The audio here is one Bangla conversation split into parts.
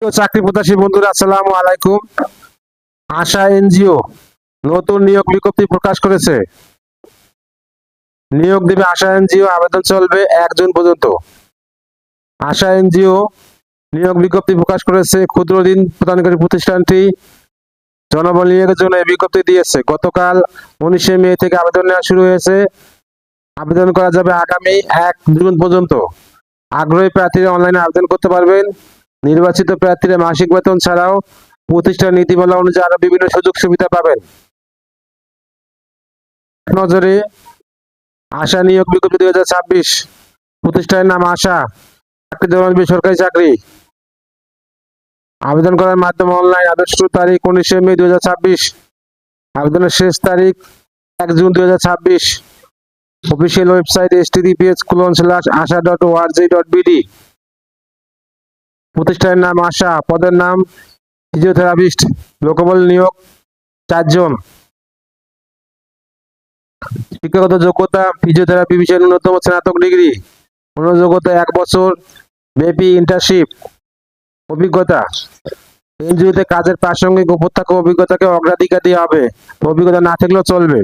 চাকরি প্রত্যাশী বন্ধুরা, আসসালামু আলাইকুম। আশা এনজিও নতুন নিয়োগ বিজ্ঞপ্তি প্রকাশ করেছে। নিয়োগ দেবে আশা এনজিও। আবেদন চলবে 1 জুন পর্যন্ত। আশা এনজিও নিয়োগ বিজ্ঞপ্তি প্রকাশ করেছে। ক্ষুদ্র ঋণ প্রদানকারী প্রতিষ্ঠানটি জনবল নিয়োগের জন্য এই বিজ্ঞপ্তি দিয়েছে। গতকাল 19শে মে থেকে আবেদন নেওয়া শুরু হয়েছে। আবেদন করা যাবে আগামী 1 জুন পর্যন্ত। আগ্রহী প্রার্থীরা অনলাইনে আবেদন করতে পারবেন। নির্বাচিত প্রার্থীরা মাসিক বেতন ছাড়াও প্রতিষ্ঠান নীতিমালা অনুযায়ী আরো বিভিন্ন সুযোগ সুবিধা পাবেন। নজরে আশা নিয়োগ বিজ্ঞপ্তি 2026। প্রতিষ্ঠানের নাম আশা। চাকরি দেওয়া বেসরকারি চাকরি। আবেদন করার মাধ্যমে অনলাইন। আবেদন শুরু তারিখ 19শে মে 2026। আবেদনের শেষ তারিখ 1 জুন 2026। Official website https://asha.org.bd। প্রতিষ্ঠানের নাম আশা। পদের নাম ফিজিওথেরাপিস্ট। লোকবল নিয়োগ 4 জন। শিক্ষাগত যোগ্যতা ফিজিওথেরাপি বিষয়ে ন্যূনতম স্নাতক ডিগ্রি। যোগ্যতা 1 বছর ব্যাপী ইন্টার্নশিপ অভিজ্ঞতা। এনজিওতে কাজের প্রাসঙ্গিক উপত্যকা অভিজ্ঞতাকে অগ্রাধিকার দেওয়া হবে। অভিজ্ঞতা না থাকলেও চলবে।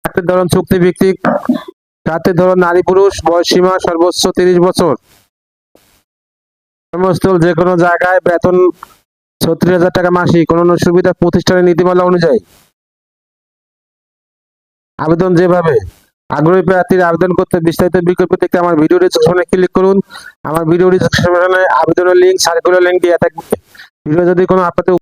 চাকরির ধরন চুক্তিভিত্তিক। চাকরির ধরন নারী পুরুষ। বয়সসীমা সর্বোচ্চ 30 বছর। কর্মস্থল যে কোনো জায়গায়। বেতন 36,000 টাকা মাসিক। অন্যান্য সুবিধা প্রতিষ্ঠানের নীতিমালা অনুযায়ী। আবেদন যেভাবে। আগ্রহী প্রার্থীরা আবেদন করতে বিস্তারিত বিজ্ঞপ্তি দেখতে আমার ভিডিও ডেসক্রিপশনে ক্লিক করুন। আমার ভিডিও ডেসক্রিপশনে আবেদনের লিঙ্ক, সার্কুলার লিঙ্ক দেওয়া থাকবে। ভিডিও যদি কোনো আপনাদের